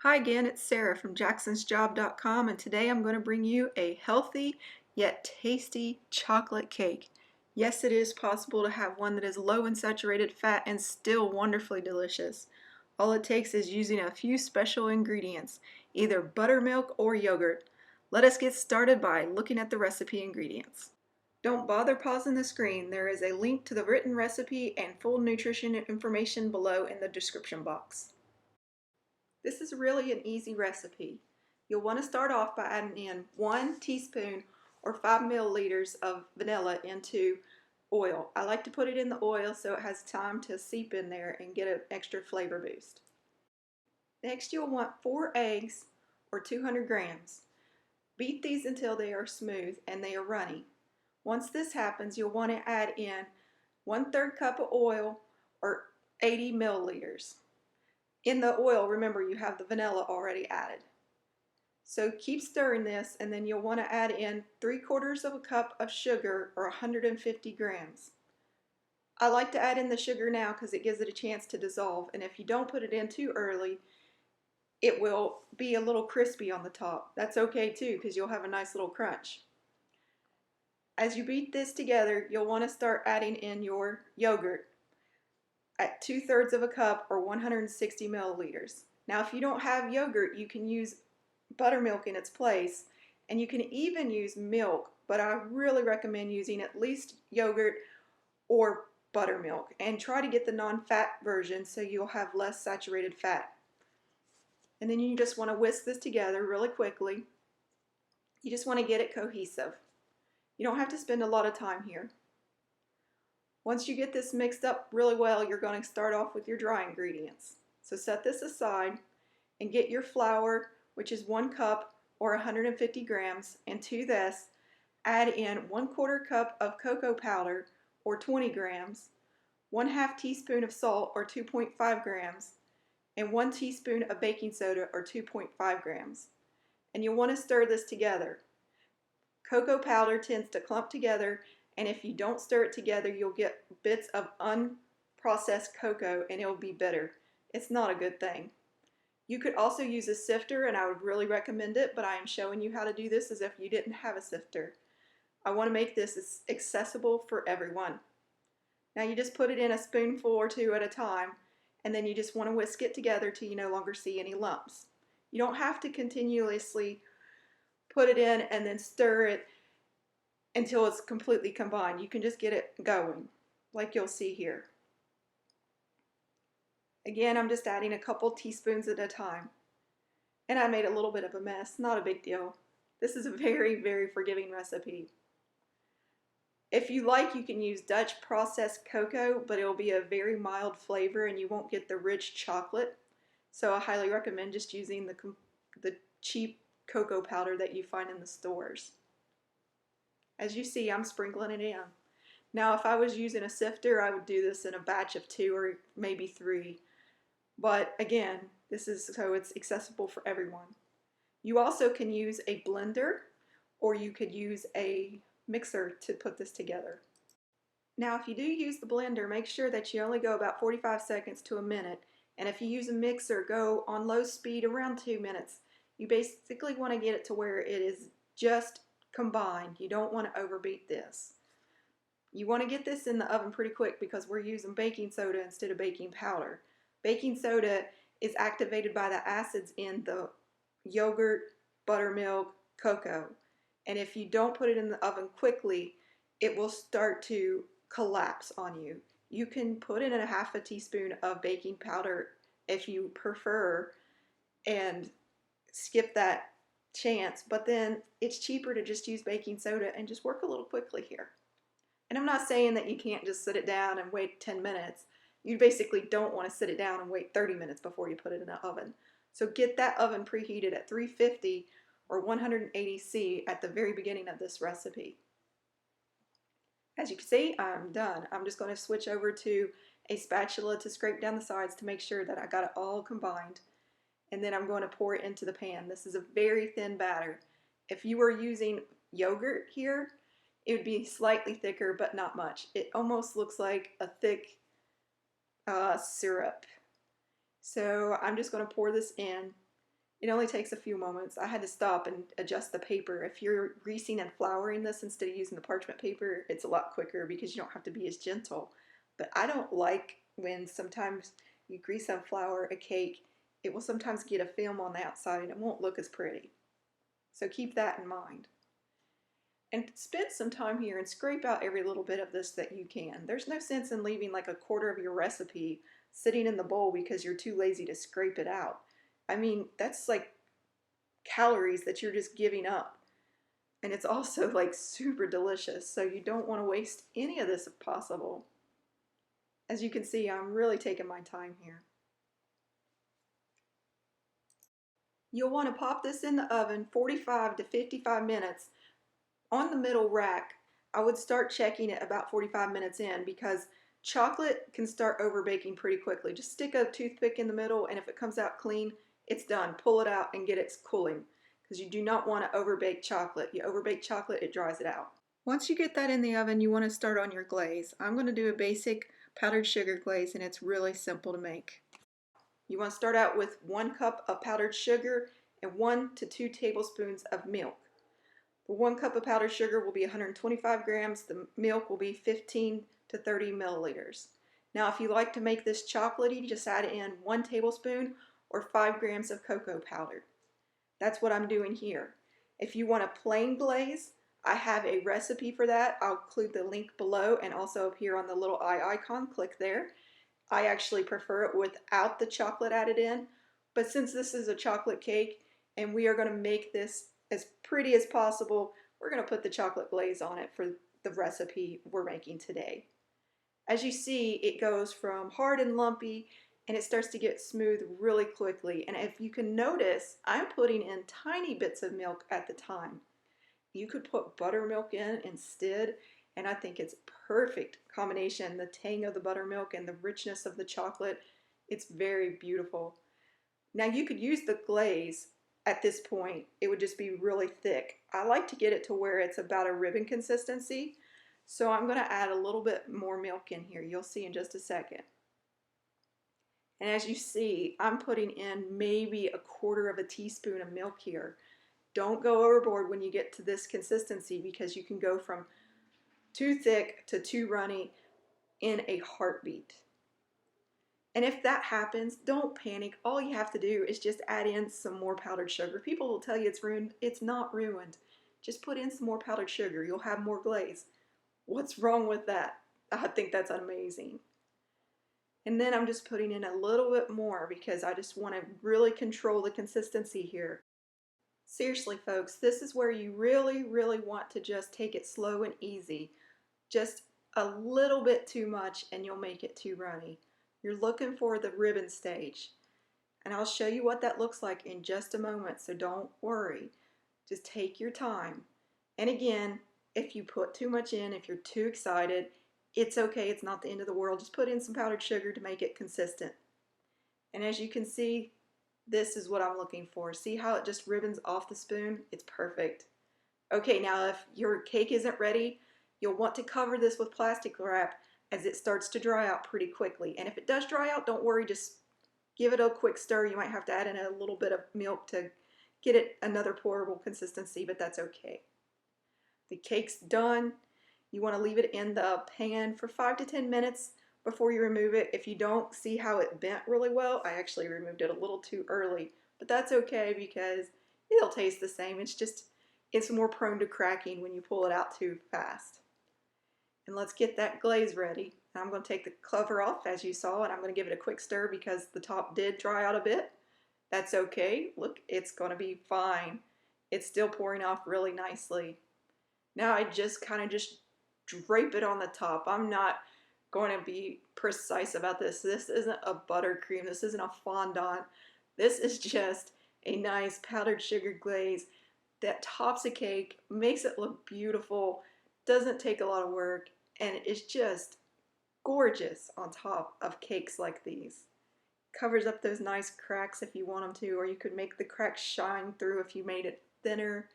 Hi again, it's Sarah from jacksonsjob.com, and today I'm going to bring you a healthy yet tasty chocolate cake. Yes, it is possible to have one that is low in saturated fat and still wonderfully delicious. All it takes is using a few special ingredients, either buttermilk or yogurt. Let us get started by looking at the recipe ingredients. Don't bother pausing the screen. There is a link to the written recipe and full nutrition information below in the description box. This is really an easy recipe. You'll want to start off by adding in 1 teaspoon or 5 milliliters of vanilla into oil. I like to put it in the oil so it has time to seep in there and get an extra flavor boost. Next, you'll want 4 eggs or 200 grams. Beat these until they are smooth and they are runny. Once this happens, you'll want to add in 1/3 cup of oil or 80 milliliters. In the oil, remember, you have the vanilla already added. So keep stirring this, and then you'll want to add in 3/4 of a cup of sugar or 150 grams. I like to add in the sugar now because it gives it a chance to dissolve, and if you don't put it in too early, it will be a little crispy on the top. That's okay too because you'll have a nice little crunch. As you beat this together, you'll want to start adding in your yogurt at 2/3 of a cup or 160 milliliters. Now, if you don't have yogurt, you can use buttermilk in its place, and you can even use milk, but I really recommend using at least yogurt or buttermilk, and try to get the non-fat version so you'll have less saturated fat. And then you just want to whisk this together really quickly. You just want to get it cohesive. You don't have to spend a lot of time here. Once you get this mixed up really well, you're going to start off with your dry ingredients. So set this aside and get your flour, which is 1 cup or 150 grams, and to this add in 1/4 cup of cocoa powder or 20 grams, 1/2 teaspoon of salt or 2.5 grams, and 1 teaspoon of baking soda or 2.5 grams. And you'll want to stir this together. Cocoa powder tends to clump together, and if you don't stir it together, you'll get bits of unprocessed cocoa and it'll be bitter. It's not a good thing. You could also use a sifter, and I would really recommend it, but I am showing you how to do this as if you didn't have a sifter. I want to make this as accessible for everyone. Now you just put it in a spoonful or 2 at a time, and then you just want to whisk it together till you no longer see any lumps. You don't have to continuously put it in and then stir it until it's completely combined. You can just get it going, like you'll see here. Again, I'm just adding a couple teaspoons at a time. And I made a little bit of a mess, not a big deal. This is a very, very forgiving recipe. If you like, you can use Dutch processed cocoa, but it'll be a very mild flavor and you won't get the rich chocolate. So I highly recommend just using the cheap cocoa powder that you find in the stores. As you see, I'm sprinkling it in. Now, if I was using a sifter, I would do this in a batch of 2 or maybe 3. But again, this is so it's accessible for everyone. You also can use a blender, or you could use a mixer to put this together. Now, if you do use the blender, make sure that you only go about 45 seconds to a minute. And if you use a mixer, go on low speed around 2 minutes. You basically want to get it to where it is just combined. You don't want to overbeat this. You want to get this in the oven pretty quick because we're using baking soda instead of baking powder. Baking soda is activated by the acids in the yogurt, buttermilk, cocoa. And if you don't put it in the oven quickly, it will start to collapse on you. You can put in a 1/2 teaspoon of baking powder if you prefer and skip that chance, but then it's cheaper to just use baking soda and just work a little quickly here. And I'm not saying that you can't just sit it down and wait 10 minutes. You basically don't want to sit it down and wait 30 minutes before you put it in the oven. So get that oven preheated at 350 or 180 C at the very beginning of this recipe. As you can see, I'm done. I'm just going to switch over to a spatula to scrape down the sides to make sure that I got it all combined. And then I'm going to pour it into the pan. This is a very thin batter. If you were using yogurt here, it would be slightly thicker, but not much. It almost looks like a thick syrup. So I'm just going to pour this in, It only takes a few moments. I had to stop and adjust the paper. If you're greasing and flouring this instead of using the parchment paper, it's a lot quicker because you don't have to be as gentle. But I don't like when sometimes you grease and flour a cake, it will sometimes get a film on the outside and it won't look as pretty. So keep that in mind. And spend some time here and scrape out every little bit of this that you can. There's no sense in leaving like a quarter of your recipe sitting in the bowl because you're too lazy to scrape it out. I mean, that's like calories that you're just giving up. And it's also like super delicious, so you don't want to waste any of this if possible. As you can see, I'm really taking my time here. You'll want to pop this in the oven 45 to 55 minutes on the middle rack. I would start checking it about 45 minutes in because chocolate can start over baking pretty quickly. Just stick a toothpick in the middle, and if it comes out clean, it's done. Pull it out and get it cooling because you do not want to overbake chocolate. You overbake chocolate, it dries it out. Once you get that in the oven, you want to start on your glaze. I'm going to do a basic powdered sugar glaze, and it's really simple to make. You want to start out with 1 cup of powdered sugar and 1 to 2 tablespoons of milk. The 1 cup of powdered sugar will be 125 grams. The milk will be 15 to 30 milliliters. Now, if you like to make this chocolatey, just add in 1 tablespoon or 5 grams of cocoa powder. That's what I'm doing here. If you want a plain glaze, I have a recipe for that. I'll include the link below and also up here on the little eye icon. Click there. I actually prefer it without the chocolate added in, but since this is a chocolate cake and we are going to make this as pretty as possible, we're going to put the chocolate glaze on it for the recipe we're making today. As you see, it goes from hard and lumpy and it starts to get smooth really quickly. And if you can notice, I'm putting in tiny bits of milk at the time. You could put buttermilk in instead, and I think it's perfect combination. The tang of the buttermilk and the richness of the chocolate, it's very beautiful. Now you could use the glaze at this point. It would just be really thick. I like to get it to where it's about a ribbon consistency. So I'm going to add a little bit more milk in here. You'll see in just a second. And as you see, I'm putting in maybe a quarter of a teaspoon of milk here. Don't go overboard when you get to this consistency because you can go from too thick to too runny in a heartbeat. And if that happens, don't panic. All you have to do is just add in some more powdered sugar. People will tell you it's ruined. It's not ruined. Just put in some more powdered sugar. You'll have more glaze. What's wrong with that? I think that's amazing. And then I'm just putting in a little bit more because I just want to really control the consistency here. Seriously, folks, this is where you really, really want to just take it slow and easy. Just a little bit too much and you'll make it too runny. You're looking for the ribbon stage. And I'll show you what that looks like in just a moment, so don't worry. Just take your time. And again, if you put too much in, if you're too excited, it's okay, it's not the end of the world. Just put in some powdered sugar to make it consistent. And as you can see, this is what I'm looking for. See how it just ribbons off the spoon? It's perfect. Okay, now if your cake isn't ready, you'll want to cover this with plastic wrap as it starts to dry out pretty quickly. And if it does dry out, don't worry, just give it a quick stir. You might have to add in a little bit of milk to get it another pourable consistency, but that's okay. The cake's done. You want to leave it in the pan for 5 to 10 minutes before you remove it. If you don't see how it bent really well, I actually removed it a little too early, but that's okay because it'll taste the same. It's more prone to cracking when you pull it out too fast. And let's get that glaze ready. And I'm going to take the cover off as you saw, and I'm going to give it a quick stir because the top did dry out a bit. That's okay. Look, it's going to be fine. It's still pouring off really nicely. Now I just kind of just drape it on the top. I'm not going to be precise about this. This isn't a buttercream. This isn't a fondant. This is just a nice powdered sugar glaze that tops a cake, makes it look beautiful, doesn't take a lot of work, and it's just gorgeous on top of cakes like these. Covers up those nice cracks if you want them to, or you could make the cracks shine through if you made it thinner.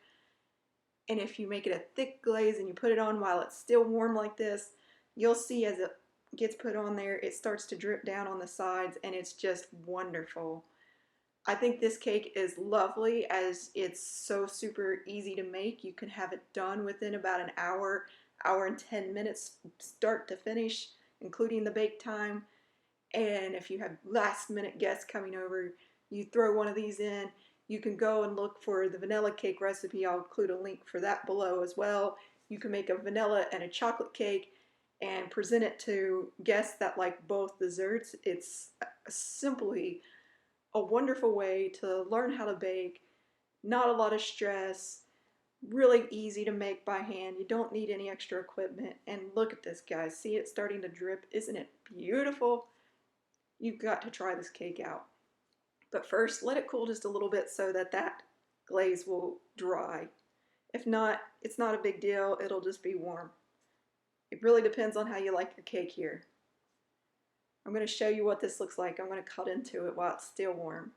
And if you make it a thick glaze and you put it on while it's still warm like this, you'll see as it gets put on there, it starts to drip down on the sides and it's just wonderful. I think this cake is lovely as it's so super easy to make. You can have it done within about an hour, hour and 10 minutes, start to finish, including the bake time. And if you have last minute guests coming over, you throw one of these in. You can go and look for the vanilla cake recipe. I'll include a link for that below as well. You can make a vanilla and a chocolate cake and present it to guests that like both desserts. It's simply a wonderful way to learn how to bake, not a lot of stress, really easy to make by hand. You don't need any extra equipment. And look at this, guys. See it starting to drip? Isn't it beautiful? You've got to try this cake out. But first, let it cool just a little bit so that that glaze will dry. If not, it's not a big deal. It'll just be warm. It really depends on how you like your cake here. I'm going to show you what this looks like. I'm going to cut into it while it's still warm.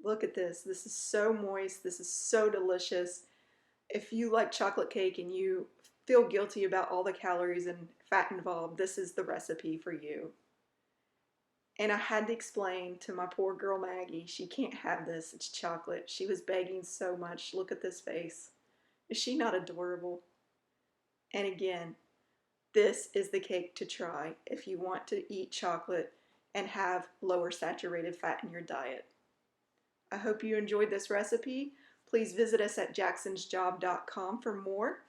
Look at this. This is so moist. This is so delicious. If you like chocolate cake and you feel guilty about all the calories and fat involved, this is the recipe for you. And I had to explain to my poor girl Maggie, she can't have this. It's chocolate. She was begging so much. Look at this face. Is she not adorable? And again, this is the cake to try if you want to eat chocolate and have lower saturated fat in your diet. I hope you enjoyed this recipe. Please visit us at jacksonsjob.com for more.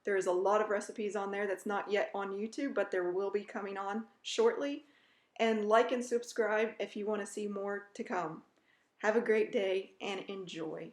There's a lot of recipes on there that's not yet on YouTube, but there will be coming on shortly. And like and subscribe if you want to see more to come. Have a great day and enjoy.